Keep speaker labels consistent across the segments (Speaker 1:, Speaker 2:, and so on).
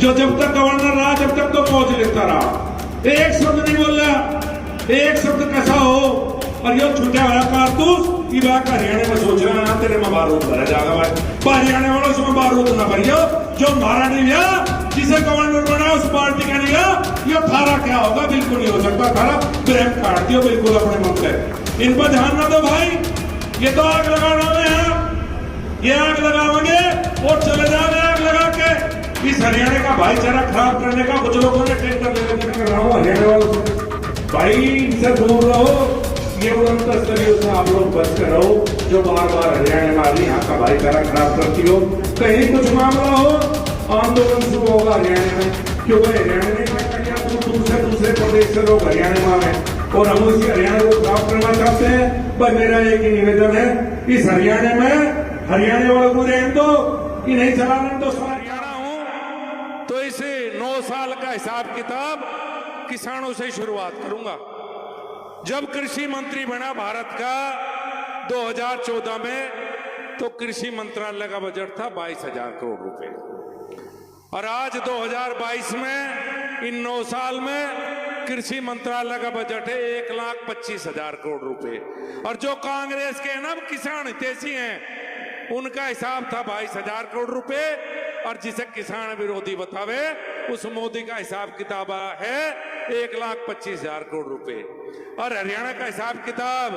Speaker 1: जो जब तक गवर्नर रहा जब तक तो मौज लेता रहा, एक शब्द नहीं बोल रहा, एक शब्द कैसा हो। और ये छूटा हुआ कारतूस की बात हरियाणा में सोच रहा है तेरे में बारूद भरा जाएगा भाई। हरियाणा वालों से बारूद ना भरियो, जो मारा नहीं लिया जिसे गवर्नर बना उस पार्टी का नहीं लिया, ये थारा क्या होगा, बिल्कुल नहीं हो सकता। थारा ब्रेक काट दियो बिल्कुल अपने मन पे। इन पर ध्यान ना दो भाई, ये तो आग लगाना में है, ये आग लगाओगे और चले जाओगे आग लगा के। इस हरियाणा का भाईचारा खराब करने का कुछ लोगों ने टेंडर लेकर कर रहा हूँ हरियाणा वालों से। भाई इनसे दूर रहो, ये उड़नता स्तरीय से आप लोग बच कर रहो जो बार बार हरियाणा वाली यहाँ का भाईचारा खराब करती हो। कहीं कुछ मामला हो आंदोलन शुरू होगा हरियाणा में, क्योंकि हरियाणा ने क्या किया, दूसरे प्रदेश से लोग हरियाणा में आए और हम उसी हरियाणा को खराब करना चाहते हैं। पर मेरा एक ही निवेदन है, इस हरियाणा में हरियाणा वालों को रहने दो कि नहीं चलाने दो।
Speaker 2: हरियाणा हूं तो इस 9 साल का हिसाब किताब किसानों से शुरुआत करूंगा। जब कृषि मंत्री बना भारत का 2014 में, तो कृषि मंत्रालय का बजट था 22,000 करोड़ रुपए, और आज 2022 में इन 9 साल में कृषि मंत्रालय का बजट है 1,25,000 करोड़ रुपए। और जो कांग्रेस के ना किसान हितैषी हैं उनका हिसाब था 22,000 करोड़ रुपए, और जिसे किसान विरोधी बतावे उस मोदी का हिसाब किताब है 1,25,000 करोड़ रुपए। और हरियाणा का हिसाब किताब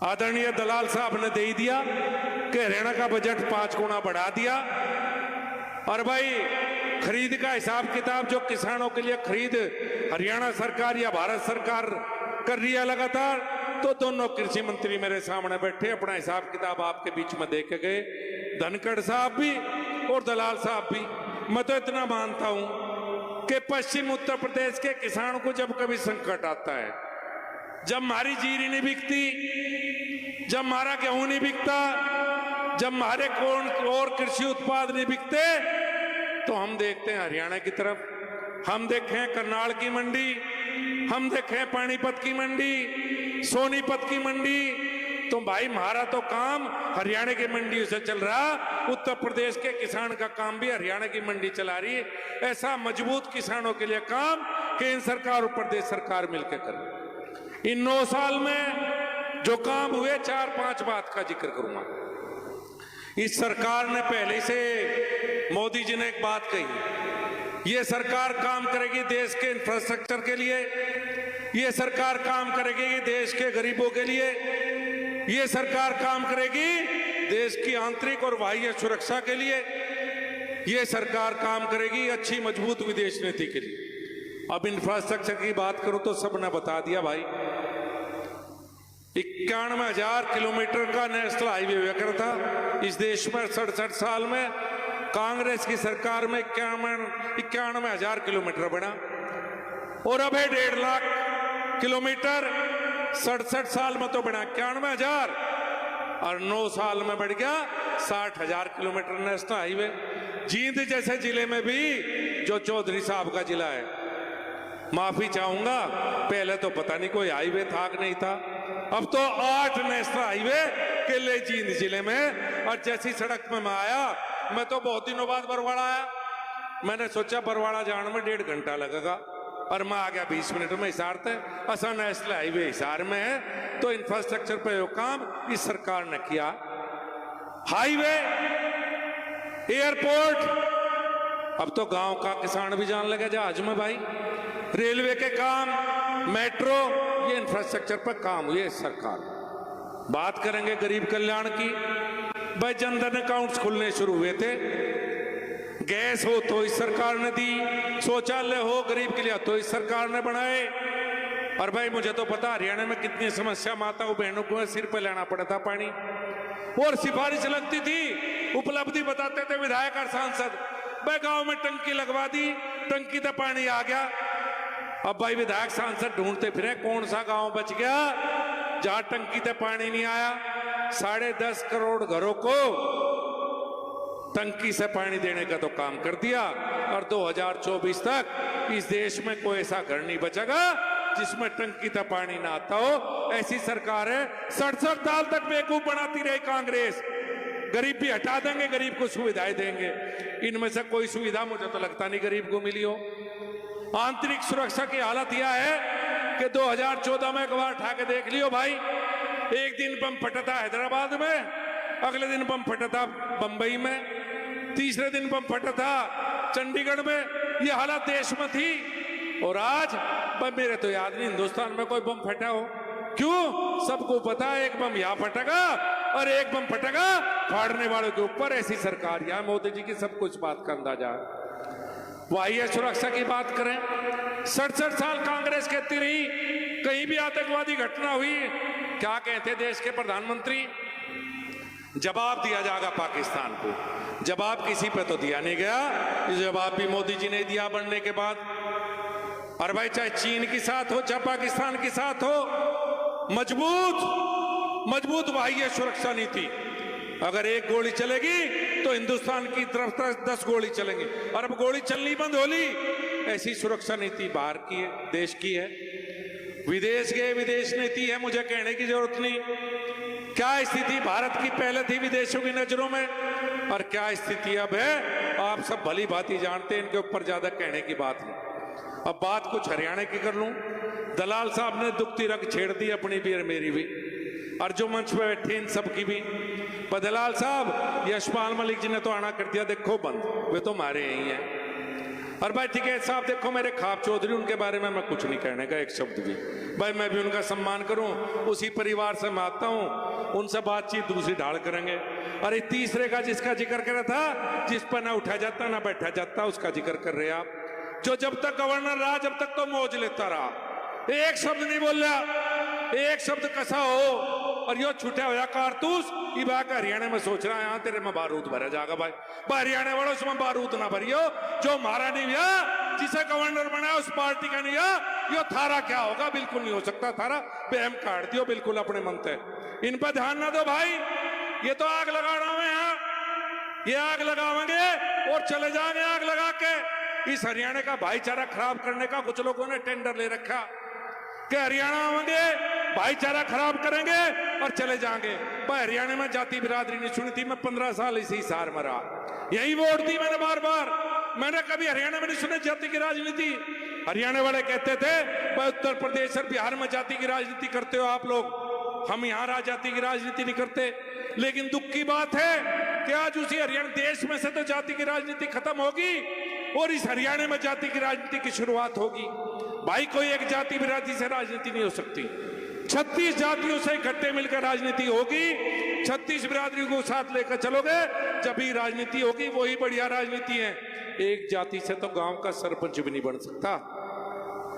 Speaker 2: आदरणीय दलाल साहब ने दे दिया कि हरियाणा का बजट 5 गुना बढ़ा दिया। और भाई खरीद का हिसाब किताब जो किसानों के लिए खरीद हरियाणा सरकार या भारत सरकार कर रही है लगातार, तो दोनों कृषि मंत्री मेरे सामने बैठे अपना हिसाब किताब आपके बीच में दे के गए, धनखड़ साहब भी और दलाल साहब भी। मैं तो इतना मानता हूं कि पश्चिम उत्तर प्रदेश के किसानों को जब कभी संकट आता है, जब हमारी जीरी नहीं बिकती, जब हमारा गेहूं नहीं बिकता, जब हमारे और कृषि उत्पाद नहीं बिकते, तो हम देखते हैं हरियाणा की तरफ, हम देखें करनाल की मंडी, हम देखें पानीपत की मंडी, सोनीपत की मंडी। तो भाई हमारा तो काम हरियाणा की मंडी से चल रहा, उत्तर प्रदेश के किसान का काम भी हरियाणा की मंडी चला रही है। ऐसा मजबूत किसानों के लिए काम केंद्र सरकार और प्रदेश सरकार मिलकर करे। इन 9 साल में जो काम हुए 4-5 बात का जिक्र करूंगा। इस सरकार ने पहले से, मोदी जी ने एक बात कही, ये सरकार काम करेगी देश के इंफ्रास्ट्रक्चर के लिए, ये सरकार काम करेगी देश के गरीबों के लिए, ये सरकार काम करेगी देश की आंतरिक और बाह्य सुरक्षा के लिए, ये सरकार काम करेगी अच्छी मजबूत विदेश नीति के लिए। अब इंफ्रास्ट्रक्चर की बात करूं तो सबने बता दिया भाई, 91,000 किलोमीटर का नेशनल हाईवे हुआ करता इस देश में 67 साल में। कांग्रेस की सरकार में 91,000 किलोमीटर बना, और अब है 1.5 लाख किलोमीटर 67 साल में तो बना 91,000, और 9 साल में बढ़ गया 60,000 किलोमीटर नेशनल हाईवे। जींद जैसे जिले में भी, जो चौधरी साहब का जिला है, माफी चाहूंगा पहले तो पता नहीं कोई हाईवे था कि नहीं था, अब तो 8 नेशनल हाईवे केले जींद जिले में। और जैसी सड़क में मैं आया, मैं तो बहुत दिनों बाद बरवाड़ा आया, मैंने सोचा बरवाड़ा जाने में 1.5 घंटा लगेगा, और मैं आ गया 20 मिनट में हिसार थे। असा नेशनल हाईवे हिसार में है, तो इंफ्रास्ट्रक्चर पे जो काम इस सरकार ने किया, हाईवे, एयरपोर्ट, अब तो गांव का किसान भी जान लगा जहाज में भाई, रेलवे के काम, मेट्रो, ये इंफ्रास्ट्रक्चर पर काम हुए इस सरकार। बात करेंगे गरीब कल्याण की, भाई जनधन अकाउंट्स खुलने शुरू हुए थे, गैस हो तो इस सरकार ने दी, शौचालय हो गरीब के लिए तो इस सरकार ने बनाए। और भाई मुझे तो पता हरियाणा में कितनी समस्या माताओं बहनों को सिर पे लेना पड़ा था पानी, और सिफारिश लगती थी, उपलब्धि बताते थे विधायक और सांसद, भाई गांव में टंकी लगवा दी, टंकी तो पानी आ गया। अब भाई विधायक सांसद ढूंढते फिरे कौन सा गांव बच गया जहां टंकी से पानी नहीं आया। 10.5 करोड़ घरों को टंकी से पानी देने का तो काम कर दिया, और 2024 तक इस देश में कोई ऐसा घर नहीं बचेगा जिसमें टंकी तक पानी ना आता हो। ऐसी सरकार है। 67 साल तक बेवकूफ बनाती रही कांग्रेस, गरीब भी हटा देंगे, गरीब को सुविधाएं देंगे। इनमें से कोई सुविधा मुझे तो लगता नहीं गरीब को मिली हो। आंतरिक सुरक्षा की हालत यह है कि 2014 में एक बार उठा के देख लियो भाई, एक दिन बम फटा था हैदराबाद में, अगले दिन बम फटा था बंबई में, तीसरे दिन बम फटा था चंडीगढ़ में। यह हालत देश में थी। और आज मेरे तो याद नहीं हिंदुस्तान में कोई बम फटा हो। क्यों? सबको पता है एक बम यहां फटेगा और एक बम फटेगा फाड़ने वालों के ऊपर। ऐसी सरकार यहां मोदी जी की सब कुछ बात का अंदाजा है। वाह्य सुरक्षा की बात करें, 67 साल कांग्रेस कहती रही, कहीं भी आतंकवादी घटना हुई क्या कहते देश के प्रधानमंत्री? जवाब दिया जाएगा पाकिस्तान को। जवाब किसी पे तो दिया नहीं गया, जवाब भी मोदी जी ने दिया बनने के बाद। और भाई चाहे चीन के साथ हो चाहे पाकिस्तान के साथ हो, मजबूत बाह्य सुरक्षा नीति। अगर एक गोली चलेगी तो हिंदुस्तान की तरफ 10 गोली चलेंगे, और अब गोली चलनी बंद होली। ऐसी सुरक्षा नीति बाहर की है, देश की है। विदेश गए विदेश नीति है, मुझे कहने की जरूरत नहीं। क्या स्थिति भारत की पहले थी विदेशों की नजरों में, और क्या स्थिति अब है आप सब भली भांति जानते हैं। इनके ऊपर ज्यादा कहने की बात नहीं। अब बात कुछ हरियाणा की कर लूं। दलाल साहब ने दुखती रग छेड़ दी, अपनी भी और मेरी भी, और जो मंच पे बैठे इन सबकी भी। पर दलाल साहब, यशपाल मलिक जी ने तो आना कर दिया देखो बंद, वे तो मारे यही हैं। और भाई ठीक है साहब, देखो मेरे खाप चौधरी, उनके बारे में मैं कुछ नहीं कहने का एक शब्द भी। भाई मैं भी उनका सम्मान करूं, उसी परिवार से मैं आता हूं, उनसे बातचीत दूसरी ढाल करेंगे। अरे तीसरे का जिसका जिक्र करा था, जिस पर ना उठा जाता ना बैठा जाता, उसका जिक्र कर रहे आप, जो जब तक गवर्नर रहा जब तक तो मौज लेता रहा, एक शब्द नहीं बोला, एक शब्द कसा हो। और यो छूटा हुआ कारतूस की बात हरियाणा में सोच रहा है यहाँ तेरे में बारूद भरा जाएगा। भाई हरियाणा वालों उसमें बारूद ना भरियो, जो मारा नहीं भैया, जिसे गवर्नर बनाया उस पार्टी का नहीं है, यो थारा क्या होगा? बिल्कुल नहीं हो सकता थारा, बेहम काट दियो बिल्कुल अपने मन से। इन पर ध्यान ना दो भाई, ये तो आग लगा रहा हूं यहाँ, ये आग लगावेंगे और चले जाएंगे आग लगा के। इस हरियाणा का भाईचारा खराब करने का कुछ लोगों ने टेंडर ले रखा कि हरियाणा आएंगे भाईचारा खराब करेंगे और चले जाएंगे। पर हरियाणा में जाति बिरादरी नहीं सुनी थी। मैं 15 साल इसी हिसार में रहा, यही वोट दी मैंने बार बार। मैंने कभी हरियाणा में नहीं सुनी जाति की राजनीति। हरियाणा वाले कहते थे उत्तर प्रदेश और बिहार में जाति की राजनीति करते हो आप लोग, हम यहाँ जाति की राजनीति नहीं करते। लेकिन दुख की बात है कि आज उसी हरियाणा देश में से तो जाति की राजनीति खत्म होगी और इस हरियाणा में जाति की राजनीति की शुरुआत होगी। भाई कोई एक जाति बिरादरी से राजनीति नहीं हो सकती, 36 जातियों से इकट्ठे मिलकर राजनीति होगी। 36 बिरादरी को साथ लेकर चलोगे जब भी राजनीति होगी, वही बढ़िया राजनीति है। एक जाति से तो गांव का सरपंच भी नहीं बन सकता।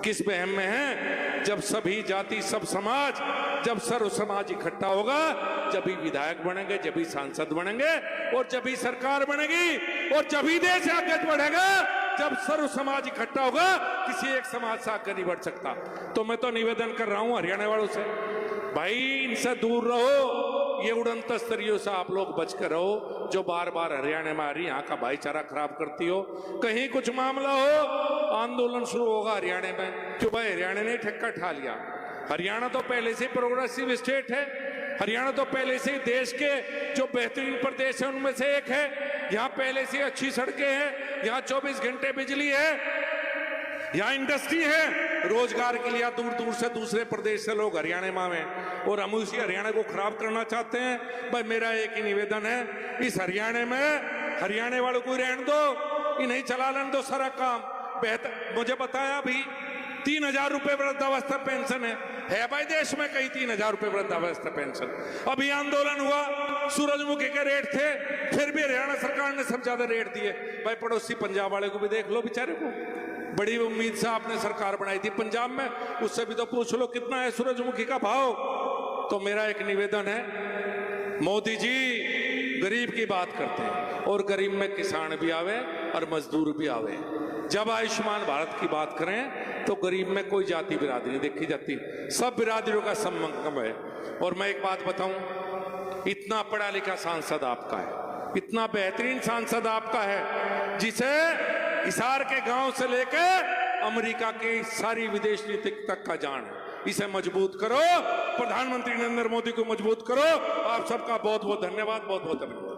Speaker 2: किस बहम में है? जब सभी जाति सब समाज, जब सर्व समाज इकट्ठा होगा, जब भी विधायक बनेंगे, जब भी सांसद बनेंगे और जब भी सरकार बनेगी और जब भी देश आगे बढ़ेगा। जब सर्व समाज इकट्ठा होगा, किसी एक समाज से आगे नहीं बढ़ सकता। तो मैं तो निवेदन कर रहा हूं हरियाणा वालों से, भाई इनसे दूर रहो, ये उड़नत स्तरियों से आप लोग बचकर रहो, जो बार बार हरियाणा में आ रही यहाँ का भाईचारा खराब करती हो। कहीं कुछ मामला हो, आंदोलन शुरू होगा हरियाणा में। क्यों भाई? हरियाणा ने ठक्का ठा लिया। हरियाणा तो पहले से प्रोग्रेसिव स्टेट है, हरियाणा तो पहले से देश के जो बेहतरीन प्रदेश है उनमें से एक है। यहाँ पहले से अच्छी सड़कें हैं, यहाँ 24 घंटे बिजली है, यहाँ इंडस्ट्री है, रोजगार के लिए दूर दूर से दूसरे प्रदेश से लोग हरियाणा में आए, और हम उसी हरियाणा को खराब करना चाहते हैं। भाई मेरा एक ही निवेदन है, इस हरियाणा में हरियाणा वालों को रहने दो, इन्हें चला लेने दो सारा काम बेहतर। मुझे बताया अभी 3000 रुपए वृद्धावस्था पेंशन है भाई देश में, कहीं 3000 रुपए वृद्धावस्था पेंशन। अभी आंदोलन हुआ, सूरजमुखी के रेट थे, फिर भी हरियाणा सरकार ने सब ज्यादा रेट दिए। भाई पड़ोसी पंजाब वाले को भी देख लो, बेचारे को बड़ी उम्मीद से आपने सरकार बनाई थी पंजाब में, उससे भी तो पूछ लो कितना है सूरजमुखी का भाव। तो मेरा एक निवेदन है, मोदी जी गरीब की बात करते हैं और गरीब में किसान भी आवे और मजदूर भी आवे। जब आयुष्मान भारत की बात करें तो गरीब में कोई जाति बिरादरी नहीं देखी जाती, सब बिरादरियों का संगम है। और मैं एक बात बताऊं, इतना पढ़ा लिखा सांसद आपका है, इतना बेहतरीन सांसद आपका है, जिसे हिसार के गांव से लेकर अमेरिका की सारी विदेश नीति तक का जान है। इसे मजबूत करो, प्रधानमंत्री नरेंद्र मोदी को मजबूत करो। आप सबका बहुत बहुत धन्यवाद, बहुत बहुत धन्यवाद।